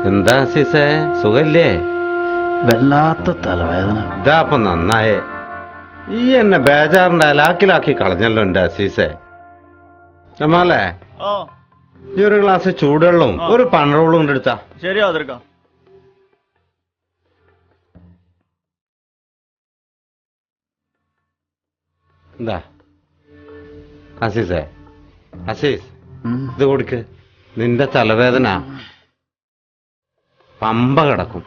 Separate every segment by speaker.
Speaker 1: എന്താ സീസേ, സുഖല്ലേ?
Speaker 2: വല്ലാത്ത തലവേദന.
Speaker 1: ഇതാ അപ്പൊ നന്നായേ. ഈ എന്നെ ബേജാറിന്റെ അലാക്കിലാക്കി കളഞ്ഞല്ലോ എന്റെ അസീസേ. ജമാലേ, ഈ ഒരു ഗ്ലാസ് ചൂടുവെള്ളവും ഒരു പണറോളും കൊണ്ട് എടുത്താ.
Speaker 3: ശരിയാ അതിർക്കാം.
Speaker 1: എന്താ അസീസേ, അസീസ് ഇത് കൊടുക്ക്. നിന്റെ തലവേദന പമ്പ കിടക്കും.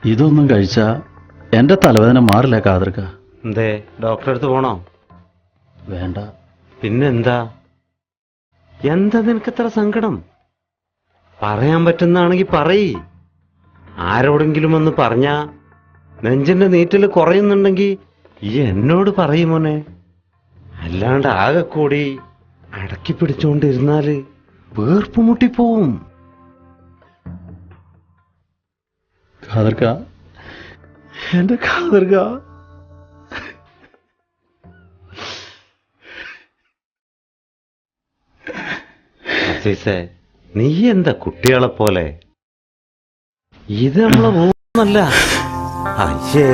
Speaker 2: ഇതൊന്നും കഴിച്ചാ എന്റെ തലവേദന മാറില്ല കാതർക്ക.
Speaker 1: എന്തേ, ഡോക്ടറെ അടുത്ത് പോണോ?
Speaker 2: വേണ്ട.
Speaker 1: പിന്നെന്താ? എന്താ നിനക്കിത്ര സങ്കടം? പറയാൻ പറ്റുന്നാണെങ്കി പറയ്. ആരോടെങ്കിലും ഒന്ന് പറഞ്ഞാ നെഞ്ചിന്റെ നീറ്റല് കുറയുന്നുണ്ടെങ്കി ഈ എന്നോട് പറയുമോനെ. അല്ലാണ്ട് ആകെ കൂടി അടക്കി പിടിച്ചോണ്ടിരുന്നാല് വേർപ്പ് മുട്ടിപ്പോവും.
Speaker 2: കാതർക്ക, എന്റെ കാതർക്ക.
Speaker 1: അസീസേ, നീ എന്താ കുട്ടികളെ പോലെ? ഇത് നമ്മളെ മൂന്നല്ല. അയ്യേ,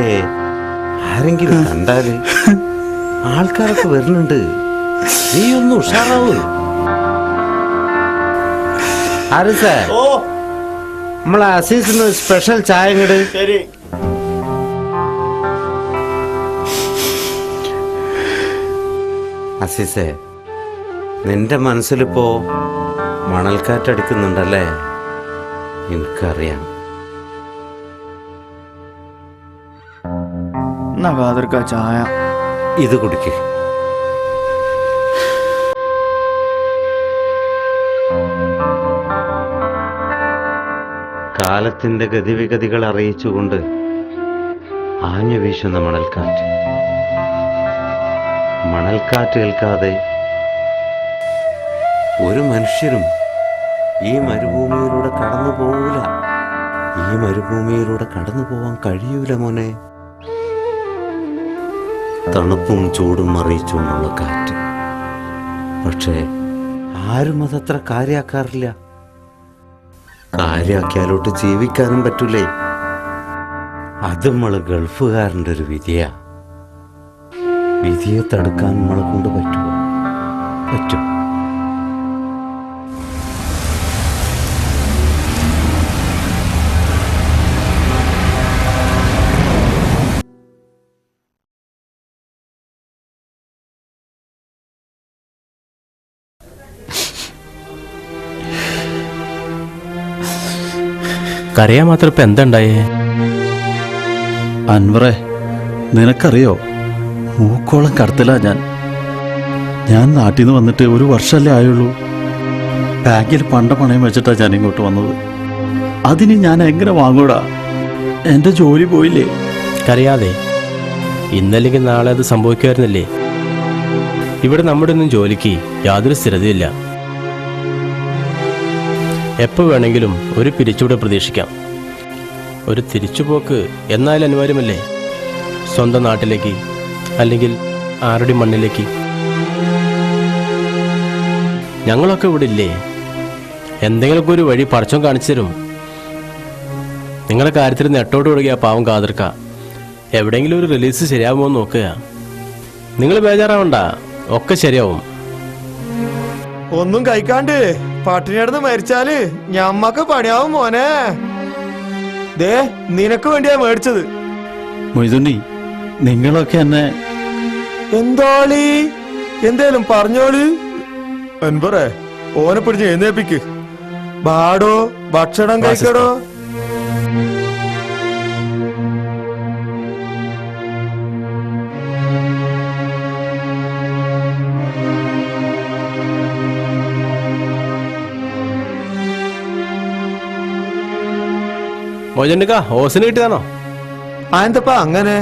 Speaker 1: ആരെങ്കിലും കണ്ടാല് ആൾക്കാരൊക്കെ വരുന്നുണ്ട്. നീ ഒന്ന് ഉഷാറാവൂ. ആരിസേ, നമ്മളെ അസീസിന് സ്പെഷ്യൽ ചായ ഇങ്ങട്.
Speaker 3: ശരി.
Speaker 1: അസീസേ, നിന്റെ മനസ്സിലിപ്പോ മണൽക്കാറ്റടിക്കുന്നുണ്ടല്ലേ? എനിക്കറിയാം.
Speaker 3: ചായ
Speaker 1: ഇത് കുടിക്ക്. കാലത്തിന്റെ ഗതിവിഗതികൾ അറിയിച്ചുകൊണ്ട് ആഞ്ഞു വീശുന്ന മണൽക്കാറ്റ്. മണൽക്കാറ്റ് ഏൽക്കാതെ ഒരു മനുഷ്യരും ഈ മരുഭൂമിയിലൂടെ കടന്നു പോകൂല. ഈ മരുഭൂമിയിലൂടെ കടന്നു പോവാൻ കഴിയൂല മോനെ. തണുപ്പും ചൂടും അറിയിച്ചുകൊണ്ടുള്ള കാറ്റ്. പക്ഷേ ആരും അതത്ര കാര്യാക്കാറില്ല. കാര്യാക്കിയാലോട്ട് ജീവിക്കാനും പറ്റൂലേ. അത് നമ്മള് ഗൾഫുകാരൻ്റെ ഒരു വിധിയാ. വിധിയെ തടുക്കാൻ നമ്മളെ കൊണ്ട് പറ്റുമോ? പറ്റും.
Speaker 4: കരയാൻ മാത്രം ഇപ്പൊ എന്തുണ്ടായേ?
Speaker 2: അൻവറെ, നിനക്കറിയോ, മൂക്കോളം കടത്തിലാ ഞാൻ നാട്ടിൽ നിന്ന് വന്നിട്ട് ഒരു വർഷമല്ലേ ആയുള്ളൂ. ബാങ്കിൽ പണയം വെച്ചിട്ടാ ഞാൻ ഇങ്ങോട്ട് വന്നത്. അതിന് ഞാൻ എങ്ങനെ വാങ്ങൂടാ? എന്റെ ജോലി പോയില്ലേ?
Speaker 4: കരയാതെ. ഇന്നല്ലെങ്കിൽ നാളെ അത് സംഭവിക്കുമായിരുന്നില്ലേ? ഇവിടെ നമ്മുടെ ഒന്നും ജോലിക്ക് യാതൊരു സ്ഥിരതയില്ല. എപ്പോൾ വേണമെങ്കിലും ഒരു പിരിച്ചുവിടെ പ്രതീക്ഷിക്കാം. ഒരു തിരിച്ചുപോക്ക് എന്നാലും അനിവാര്യമല്ലേ? സ്വന്തം നാട്ടിലേക്ക്, അല്ലെങ്കിൽ ആരുടെ മണ്ണിലേക്ക്. ഞങ്ങളൊക്കെ ഇവിടെ ഇല്ലേ? എന്തെങ്കിലുമൊക്കെ ഒരു വഴി പടച്ചോൻ കാണിച്ചു തരും. നിങ്ങളുടെ കാര്യത്തിൽ നെട്ടോട്ട് കൊടുക്കുക പാവം കാതിർക്ക. എവിടെയെങ്കിലും ഒരു റിലീസ് ശരിയാവുമോ എന്ന് നോക്കുക. നിങ്ങൾ ബേജാറാവണ്ട, ഒക്കെ ശരിയാവും.
Speaker 3: ഒന്നും കഴിക്കാണ്ട് പട്ടിണി കിടന്ന് മരിച്ചാല് ഞമ്മക്ക് പണിയാവും മോനെ. ദേ, നിനക്ക് വേണ്ടിയാ മേടിച്ചത്.
Speaker 2: മൊയ്തുണ്ണി, നിങ്ങളൊക്കെ എന്നെ
Speaker 3: എന്താളി എന്തേലും പറഞ്ഞോള്. അൻവറേ, ഓനെ പിടിച്ച് എഴുന്നേപ്പിക്ക്. ബാടോ, ഭക്ഷണം കഴിക്കടോ.
Speaker 4: മോജന്റിക്ക ഓസിന് കിട്ടിയതാണോ?
Speaker 3: അതെന്തപ്പാ അങ്ങനെ?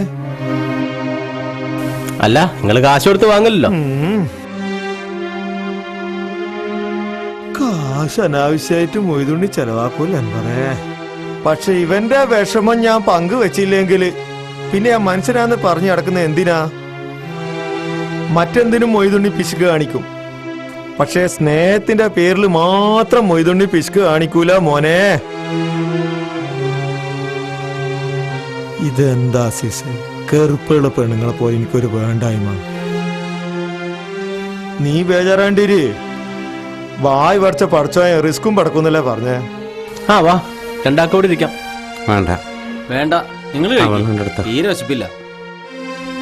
Speaker 4: അല്ല, നിങ്ങൾ കാശ് കൊടുത്ത് വാങ്ങില്ലല്ലോ.
Speaker 3: കാശ് അനാവശ്യമായിട്ട് മൊയ്തുണ്ണി ചെലവാക്കൂല അൻവറേ. പക്ഷെ ഇവന്റെ വിഷമം ഞാൻ പങ്കുവെച്ചില്ലെങ്കിൽ പിന്നെ ഞാൻ മനുഷ്യനാന്ന് പറഞ്ഞു നടക്കുന്ന എന്തിനാ? മറ്റെന്തിനും മൊയ്തുണ്ണി പിശുക്ക് കാണിക്കും. പക്ഷേ സ്നേഹത്തിന്റെ പേരിൽ മാത്രം മൊയ്തുണ്ണി പിശുക്ക് കാണിക്കൂല മോനെ. ഇതെന്താ സിസേ, കെറുപ്പുള്ള പെണ്ണുങ്ങളെ പോലെ എനിക്കൊരു വേണ്ടായ്മ. നീ ബേജാറാണ്ടിരി, വായി വരച്ച പഠിച്ചോയ റിസ്ക്കും പടക്കുന്നല്ലേ പറഞ്ഞേ.
Speaker 4: ആ വാ, രണ്ടാക്കോടി ഇരിക്കാം.
Speaker 1: വേണ്ട
Speaker 5: വേണ്ട, നിങ്ങൾ
Speaker 1: അവളുടെ അടുത്ത്
Speaker 5: തീരെ വശപ്പില്ല.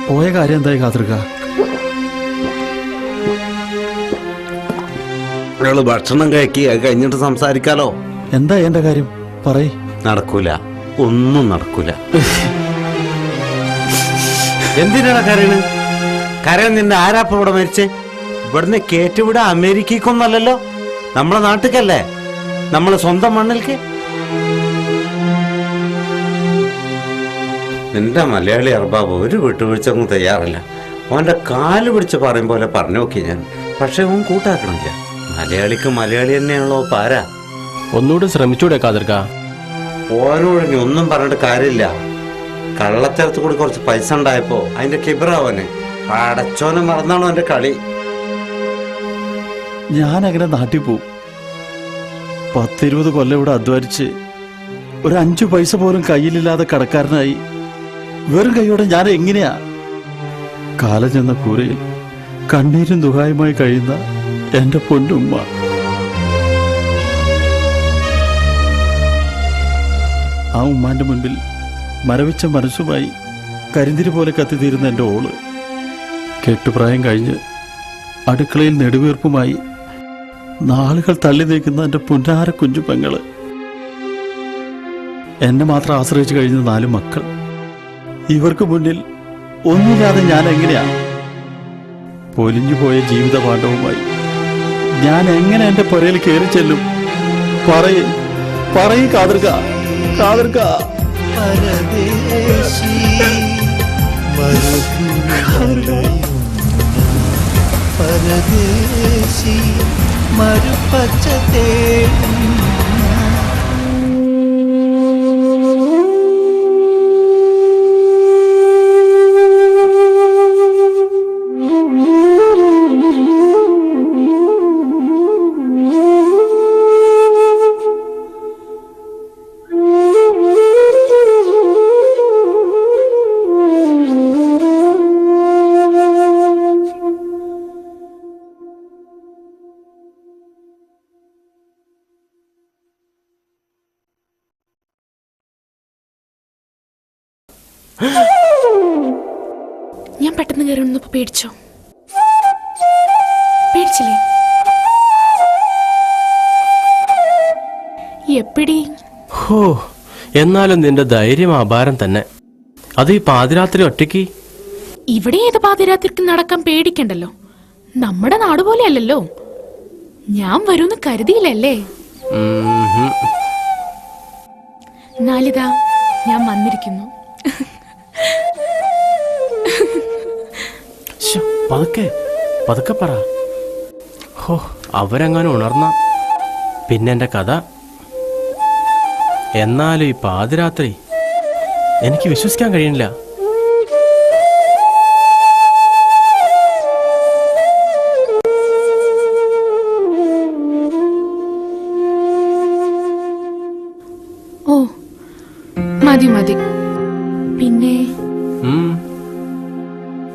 Speaker 2: പോയ കാര്യം എന്തായി കാതൃക?
Speaker 1: ഒരാള് ഭക്ഷണം കഴിക്കുക, കഴിഞ്ഞിട്ട് സംസാരിക്കാലോ.
Speaker 2: എന്താ എന്റെ കാര്യം പറയ്.
Speaker 1: നടക്കൂല, ഒന്നും നടക്കൂല. എന്തിനാണ് കരയണ്? കരയാൻ നിന്റെ ആരാപ്പ ഇവിടെ മരിച്ചേ? ഇവിടുന്ന് കേറ്റുവിട അമേരിക്കക്കൊന്നല്ലല്ലോ, നമ്മളെ നാട്ടിക്കല്ലേ, നമ്മളെ സ്വന്തം മണ്ണിൽക്ക്. നിന്റെ മലയാളി അർബാബ് ഒരു വിട്ടുവീഴ്ചൊന്നും തയ്യാറില്ല. ഓന്റെ കാല് പിടിച്ച് പറയും പോലെ പറഞ്ഞു നോക്കി ഞാൻ, പക്ഷെ ഓൻ കൂട്ടാക്കണില്ല. മലയാളിക്ക് മലയാളി തന്നെയാണല്ലോ പാര.
Speaker 4: ഒന്നുകൂടെ ശ്രമിച്ചൂടെ കാതർക്ക?
Speaker 1: ഓനോട് ഇനി ഒന്നും പറഞ്ഞിട്ട് കാര്യമില്ല. കള്ളച്ചേർത്ത് കൂടി കുറച്ച് പൈസ ഉണ്ടായപ്പോ അതിന്റെ കിബറാവന് അടച്ചോനെ മറന്നാണോ എന്റെ കളി.
Speaker 2: ഞാൻ അങ്ങനെ നാട്ടിൽ പോവും. 10-20 കൊല്ലം ഇവിടെ അധ്വാനിച്ച് ഒരു 5 പൈസ പോലും കയ്യിലില്ലാതെ കടക്കാരനായി വെറും കൈയോടെ ഞാൻ എങ്ങനെയാ? കാലം ചെന്ന കൂരയിൽ കണ്ണീരും ദുഹായുമായി കഴിയുന്ന എന്റെ പൊന്നുമ്മ. ആ ഉമ്മാന്റെ മുൻപിൽ മരവിച്ച മനസ്സുമായി കരിന്തിരി പോലെ കത്തിത്തീരുന്ന എൻ്റെ ഓള്, കെട്ടുപ്രായം കഴിഞ്ഞ് അടുക്കളയിൽ നെടുവീർപ്പുമായി നാളുകൾ തള്ളി നീക്കുന്ന എൻ്റെ പുന്നാര കുഞ്ഞു പെങ്ങള്, എന്നെ മാത്രം ആശ്രയിച്ചു കഴിഞ്ഞ 4 മക്കൾ. ഇവർക്ക് മുന്നിൽ ഒന്നുമില്ലാതെ ഞാൻ എങ്ങനെയാ? പൊലിഞ്ഞു പോയ ജീവിത പാണ്ഡവുമായി ഞാൻ എങ്ങനെ എൻ്റെ പുരയിൽ കയറി ചെല്ലും? പറയ് കാതർക്ക.
Speaker 6: പരദേശി മരുപ്പച്ച തേടും.
Speaker 7: ഞാൻ പെട്ടെന്ന് കയറി വന്നപ്പോ പേടിച്ചോ? പേടിച്ചില്ലേ? എപ്പിടി?
Speaker 4: ഹോ, എന്നാലും നിന്റെ ധൈര്യം അപാരം തന്നെ. അത് ഈ പാതിരാത്രി ഒറ്റയ്ക്ക്?
Speaker 7: ഇവിടെ ഏത് പാതിരാത്രിക്ക് നടക്കാൻ പേടിക്കണ്ടല്ലോ. നമ്മുടെ നാട് പോലെയല്ലല്ലോ. ഞാൻ വരുമെന്ന് കരുതിയില്ലല്ലേ? നാലിതാ ഞാൻ വന്നിരിക്കുന്നു.
Speaker 4: പതുക്കെ പറ. ഹോ, അവരെങ്ങാനും ഉണർന്ന പിന്നെ എൻ്റെ കഥ. എന്നാലും ഈ പാതിരാത്രി എനിക്ക് വിശ്വസിക്കാൻ കഴിയണില്ല.
Speaker 7: ഓ മതി മതി. പിന്നെ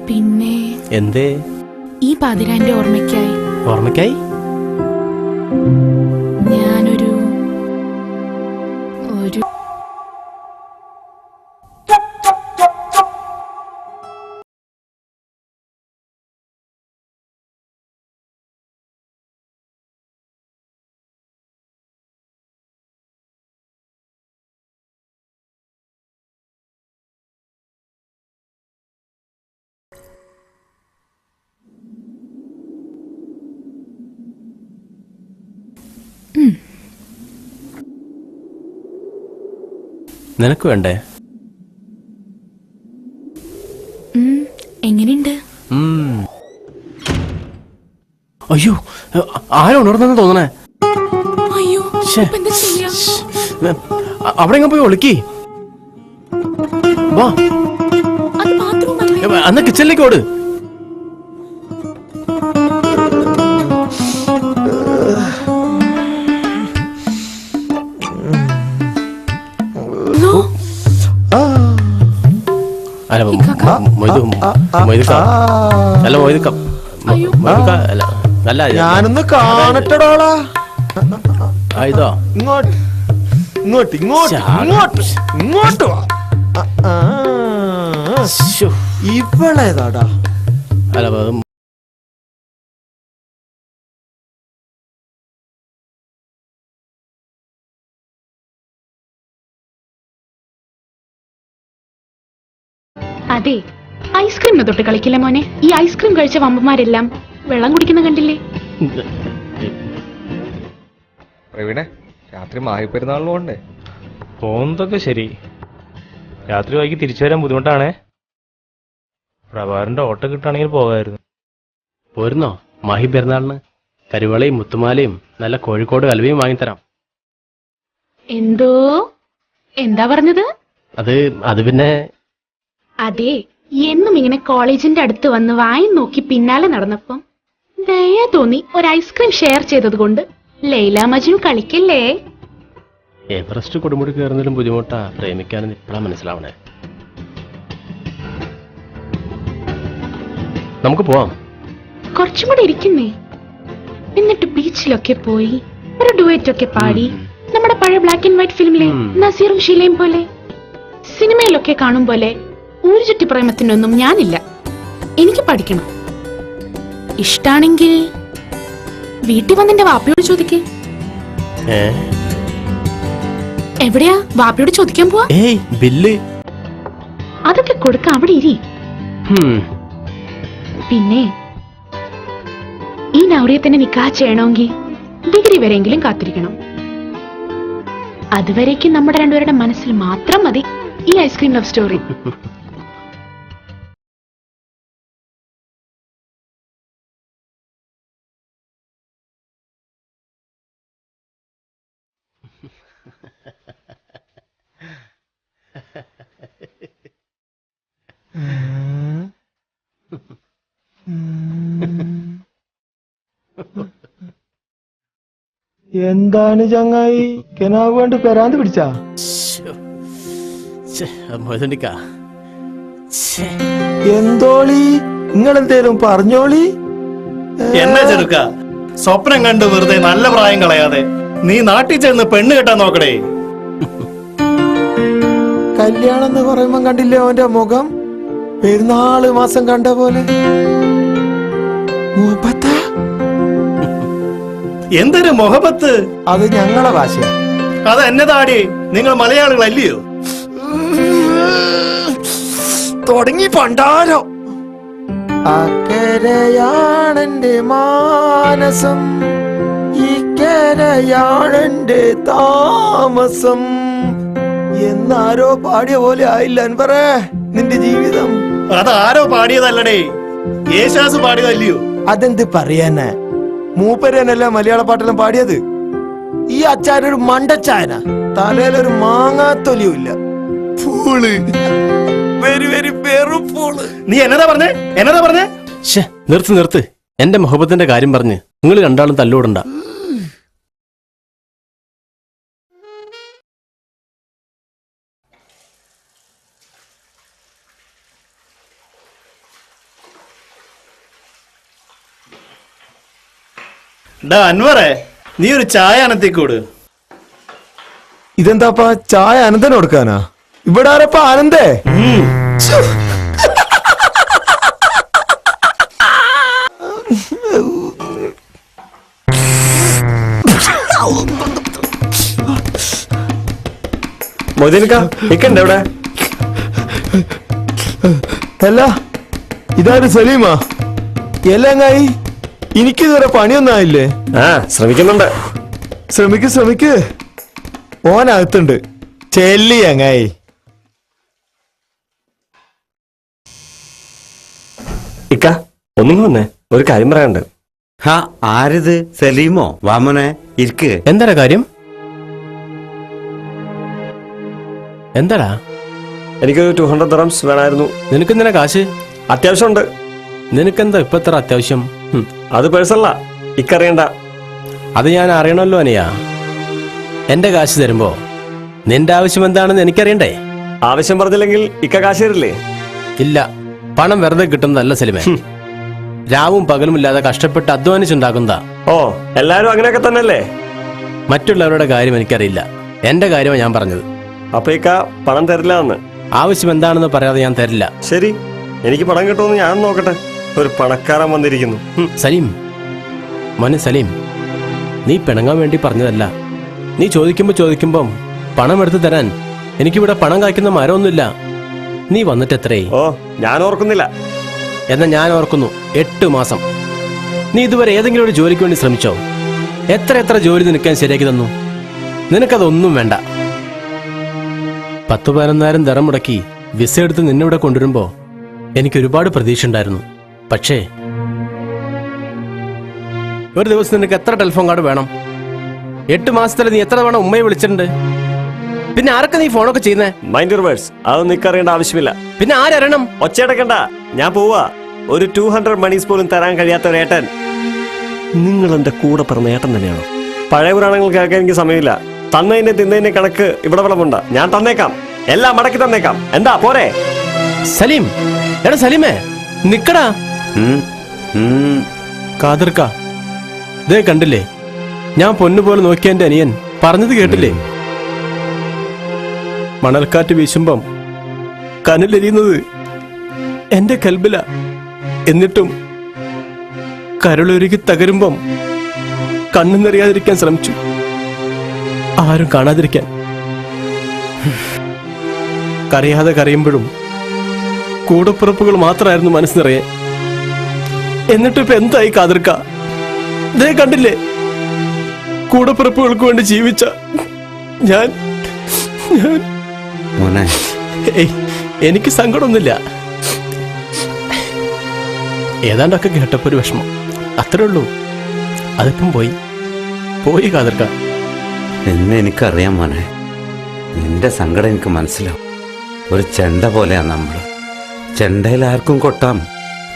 Speaker 7: പിന്നെ
Speaker 4: എന്തേ?
Speaker 7: ഈ പാതിരാന്റെ ഓർമ്മയ്ക്കായി ഞാനൊരു ഒരു
Speaker 4: നിനക്ക് വേണ്ടേ?
Speaker 7: എങ്ങനെയുണ്ട്?
Speaker 4: അയ്യോ, ആരും ഉണർന്നെന്ന് തോന്നണേ.
Speaker 7: അയ്യോ, എന്താ ചെയ്യാ?
Speaker 4: അവിടെ എങ്ങനെ പോയി ഒളിക്കി? വാ,
Speaker 7: അത് ബാത്റൂം
Speaker 4: അന്ന് കിച്ചണിലേക്ക് ഓട്. അല്ല
Speaker 7: ഇക്കാക്ക.
Speaker 4: മൊയ്തുക്ക അല്ല മൊയ്തുക്ക
Speaker 7: അയ്യോ.
Speaker 4: മൊയ്തുക്ക അല്ല അല്ല
Speaker 3: ഞാനൊന്ന് കാണട്ടടോളാ.
Speaker 4: ഇതോ
Speaker 3: ഇങ്ങോട്ട് ഇങ്ങോട്ട് ഇങ്ങോട്ട് ഇങ്ങോട്ട് ഇങ്ങോട്ട് വാ.
Speaker 4: ശ്ശോ.
Speaker 3: ഇവളേതാടാ?
Speaker 4: അല്ല
Speaker 7: അതെ, ഐസ്ക്രീമിനെ തൊട്ട് കളിക്കില്ല മോനെ. ഈ ഐസ്ക്രീം കഴിച്ച വമ്പന്മാരെല്ലാം വെള്ളം കുടിക്കുന്ന കണ്ടില്ലേ?
Speaker 5: പ്രവീണെ, രാത്രി മാഹിപ്പെരുന്നാളിന് പോകണ്ടേ?
Speaker 8: പോകുന്നതൊക്കെ ശരി, രാത്രി വൈകി തിരിച്ചു വരാൻ ബുദ്ധിമുട്ടാണേ. പ്രഭാകരന്റെ ഓട്ടോ കിട്ടുകയാണെങ്കിൽ പോകായിരുന്നു.
Speaker 4: പോരുന്നോ മാഹി പെരുന്നാളിന്? കരുവളയും മുത്തുമാലയും നല്ല കോഴിക്കോട് കൽവിയും വാങ്ങിത്തരാം.
Speaker 7: എന്തോ എന്താ പറഞ്ഞത്?
Speaker 4: അത് പിന്നെ
Speaker 7: അതെ, എന്നും ഇങ്ങനെ കോളേജിന്റെ അടുത്ത് വന്ന് വായും നോക്കി പിന്നാലെ നടന്നപ്പം ദയ തോന്നി ഒരു ഐസ്ക്രീം ഷെയർ ചെയ്തത് കൊണ്ട് ലൈല മജ്നു കളിക്കല്ലേ.
Speaker 4: എവറസ്റ്റ് കൊടുമുടി കയറുന്നതിലും ബുദ്ധിമുട്ടാ പ്രേമിക്കാനെന്ന് ഇപ്പോഴാ മനസ്സിലാവണേ. നമുക്ക് പോവാം.
Speaker 7: കുറച്ചും കൂടെ ഇരിക്കുന്നേ, എന്നിട്ട് ബീച്ചിലൊക്കെ പോയി ഒരു ഡുവറ്റ് ഒക്കെ പാടി നമ്മുടെ പഴയ ബ്ലാക്ക് ആൻഡ് വൈറ്റ് ഫിലിമിലെ നസീറും ഷീലയും പോലെ, സിനിമയിലൊക്കെ കാണും പോലെ ഊരു ചുറ്റി പ്രേമത്തിനൊന്നും ഞാനില്ല. എനിക്ക് പഠിക്കണം. ഇഷ്ടാണെങ്കിൽ വീട്ടിൽ വന്നെന്റെ വാപ്പയോട് ചോദിക്കേ. എവിടെയാ വാപ്പയോട് ചോദിക്കാൻ പോവാ?
Speaker 4: ബില്ല്
Speaker 7: അതൊക്കെ കൊടുക്ക, അവിടെ ഇരി. പിന്നെ ഈ നൗറിയെ തന്നെ നിക്കാഹ് ചെയ്യണമെങ്കിൽ ഡിഗ്രി വരെയെങ്കിലും കാത്തിരിക്കണം. അതുവരേക്കും നമ്മുടെ രണ്ടുപേരുടെ മനസ്സിൽ മാത്രം മതി ഈ ഐസ്ക്രീം ലവ് സ്റ്റോറി.
Speaker 3: എന്താണ് ചങ്ങായി, കെനാവ് കൊണ്ട് പെരാന്ത് പിടിച്ചാ? എന്തോളി, നിങ്ങളെന്തേലും പറഞ്ഞോളി.
Speaker 2: എന്നെ ചെറുക്ക, സ്വപ്നം കണ്ട് വെറുതെ നല്ല പ്രായം കളയാതെ നീ നാട്ടിൽ ചെന്ന് പെണ്ണ് കെട്ടാൻ നോക്കടേ.
Speaker 3: കല്യാണം എന്ന് പറയുമ്പോ കണ്ടില്ലേ അവന്റെ മുഖം? പെരുന്നാള് മാസം കണ്ട പോലെ. മുഹബത്താ?
Speaker 2: എന്തൊരു മുഹബത്ത്!
Speaker 3: അത് ഞങ്ങളെ ഭാഷ.
Speaker 2: അത് എന്നതാടി, നിങ്ങൾ മലയാളികളല്ലയോ?
Speaker 3: തുടങ്ങി പണ്ടാരോ. അക്കരയാണെന്റെ മാനസം, ഇക്കരയാണെന്റെ താമസം എന്നാരോ പാടിയ പോലെ ആയില്ല അൻവറേ നിന്റെ ജീവിതം.
Speaker 2: അതാരോ പാടിയതല്ലടേ, യേശുദാസ് പാടിയതല്ലയോ?
Speaker 3: അതെന്ത് പറയാനാ, മൂപ്പരനല്ല മലയാള പാട്ടെല്ലാം പാടിയത്. ഈ അച്ചാരൊരു മണ്ടച്ചായന, തലയിലൊരു മാങ്ങാത്തൊലിയും ഇല്ല. പൂള്, വെരി വെരി വെറും പൂള്.
Speaker 2: നീ എന്നതാ പറഞ്ഞേ?
Speaker 4: നിർത്ത്. എന്റെ മുഹബത്തിന്റെ കാര്യം പറഞ്ഞ് നിങ്ങൾ രണ്ടാളും തല്ലുകൂടണ്ട.
Speaker 2: അൻവറേ, നീ ഒരു ചായ അനത്തിക്കൂട്.
Speaker 3: ഇതെന്താപ്പാ, ചായ അനന്തന് കൊടുക്കാനാ? ഇവിടെ ആരപ്പാ ആനന്ദേ?
Speaker 5: എവിടെ?
Speaker 3: അല്ല, ഇതാര് സലീമാ? എല്ലങ്ങായി, എനിക്കിതുവരെ പണിയൊന്നും ആയില്ലേ?
Speaker 5: ശ്രമിക്കുന്നുണ്ട്.
Speaker 3: ശ്രമിക്ക്. ഓനകത്തുണ്ട്. ചെല്ലി അങ്ങായി.
Speaker 5: ഇക്ക, ഒന്നിങ്ങ് വന്നേ, ഒരു കാര്യം പറയാനുണ്ട്.
Speaker 1: ഹാ, ആരിത്? സലീമോ? വാമനെ ഇരിക്ക്.
Speaker 4: എന്താടാ കാര്യം? എന്താടാ?
Speaker 5: എനിക്കൊരു 200 dirhams വേണമായിരുന്നു.
Speaker 4: നിനക്കെന്തിനാ കാശ്?
Speaker 5: അത്യാവശ്യമുണ്ട്.
Speaker 4: നിനക്കെന്താ ഇപ്പൊ എത്ര അത്യാവശ്യം?
Speaker 5: അത് പേഴ്സണലാ, ഇക്കറിയണ്ട.
Speaker 4: അത് ഞാൻ അറിയണമല്ലോ അനിയാ. എന്റെ കാശ് തരുമ്പോ നിന്റെ ആവശ്യം എന്താണെന്ന് എനിക്കറിയണ്ടേ?
Speaker 5: ആവശ്യം പറഞ്ഞില്ലെങ്കിൽ ഇക്ക കാശ് തരില്ലേ?
Speaker 4: ഇല്ല, പണം വെറുതെ കിട്ടുന്നതല്ല സലിമേ. രാവും പകലുമില്ലാതെ കഷ്ടപ്പെട്ട് അധ്വാനിച്ചുണ്ടാക്കുന്നതാ.
Speaker 5: ഓ, എല്ലാരും അങ്ങനെയൊക്കെ തന്നെയല്ലേ?
Speaker 4: മറ്റുള്ളവരുടെ കാര്യം എനിക്കറിയില്ല, എന്റെ കാര്യമാണ് ഞാൻ പറഞ്ഞത്.
Speaker 5: അപ്പൊ ഇക്ക പണം തരില്ല എന്ന്?
Speaker 4: ആവശ്യം എന്താണെന്ന് പറയാതെ ഞാൻ തരില്ല.
Speaker 5: ശരി, എനിക്ക് പണം കിട്ടുമെന്ന് ഞാൻ നോക്കട്ടെ. ഒരു പണക്കാരൻ വന്നിരിക്കുന്നു.
Speaker 4: സലീം, മോനെ സലീം, നീ പിണങ്ങാൻ വേണ്ടി പറഞ്ഞതല്ല. നീ ചോദിക്കുമ്പം പണം എടുത്തു തരാൻ എനിക്കിവിടെ പണം കായ്ക്കുന്ന മരമൊന്നുമില്ല. നീ വന്നിട്ട് എത്രയായി?
Speaker 5: ഓ, ഞാൻ ഓർക്കുന്നില്ല.
Speaker 4: എന്നാ ഞാൻ ഓർക്കുന്നു, 8 മാസം. നീ ഇതുവരെ ഏതെങ്കിലും ഒരു ജോലിക്ക് വേണ്ടി ശ്രമിച്ചോ? എത്ര ജോലി നിനക്കാൻ ശരിയാക്കി തന്നു? നിനക്കതൊന്നും വേണ്ട. 10-11,000 ദറം മുടക്കി വിസ എടുത്ത് നിന്നിവിടെ കൊണ്ടുവരുമ്പോ എനിക്ക് ഒരുപാട് പ്രതീക്ഷ ഉണ്ടായിരുന്നു. പക്ഷേ ഒരു ദിവസം നിനക്ക് എത്ര ടെലിഫോൺ കാർഡ് വേണം? 8 മാസത്തിൽ നീ എത്ര തവണ ഉമ്മയെ വിളിച്ചിട്ടുണ്ട്? പിന്നെ ആരൊക്കെ നീ ഫോണൊക്കെ ചെയ്യുന്നേ?
Speaker 5: Mind your words. അതൊന്നും നിക്കറിയേണ്ട ആവശ്യമില്ല.
Speaker 4: പിന്നെ ആരറിയണം?
Speaker 5: ഒച്ചയടക്കണ്ട, ഞാൻ പോവാ. ഒരു 200 മണീസ് പോലും തരാൻ കഴിയാത്ത ഒരു ഏട്ടൻ. നിങ്ങൾ എന്റെ കൂടെ പറഞ്ഞ ഏട്ടൻ തന്നെയാണോ? പഴയ പുരാണങ്ങൾ കേൾക്കാൻ എനിക്ക് സമയമില്ല. തന്നതിന്റെ തിന്നതിന്റെ കണക്ക് ഇവിടെ വിളവുണ്ട്. ഞാൻ തന്നേക്കാം, എല്ലാം മടക്കി തന്നേക്കാം. എന്താ പോരെ?
Speaker 4: സലീം, എടാ സലീമേ, നിക്കടാ. കാതിർക്ക, ദേ കണ്ടില്ലേ, ഞാൻ പൊന്നുപോലെ നോക്കിയ എന്റെ അനിയൻ പറഞ്ഞത് കേട്ടില്ലേ? മണൽക്കാറ്റ് വീശുമ്പം കനലെരിയുന്നത് എന്റെ കൽബില. എന്നിട്ടും കരളൊരുകി തകരുമ്പം കണ്ണുനിറിയാതിരിക്കാൻ ശ്രമിച്ചു, ആരും കാണാതിരിക്കാൻ. കരയാതെ കരയുമ്പോഴും കൂടപ്പിറപ്പുകൾ മാത്രമായിരുന്നു മനസ്സ് നിറയെ. എന്നിട്ട് ഇപ്പൊ എന്തായി കാതിർക്ക? ദേ കണ്ടില്ലേ, കൂടപ്പിറപ്പുകൾക്ക് വേണ്ടി ജീവിച്ച ഞാൻ
Speaker 1: മോനെ,
Speaker 4: എനിക്ക് സങ്കടമൊന്നുമില്ല. ഏതാണ്ടൊക്കെ കേട്ടപ്പോ ഒരു വിഷമം, അത്രേ ഉള്ളൂ. അതിപ്പം പോയി കാതിർക്ക.
Speaker 1: എന്നെ എനിക്കറിയാം മോനെ, നിന്റെ സങ്കടം എനിക്ക് മനസ്സിലാവും. ഒരു ചെണ്ട പോലെയാണ് നമ്മൾ. ചെണ്ടയിൽ ആർക്കും കൊട്ടാം,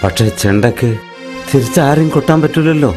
Speaker 1: പക്ഷെ ചെണ്ടക്ക് തിരിച്ചാരും കൊട്ടാൻ പറ്റൂലല്ലോ.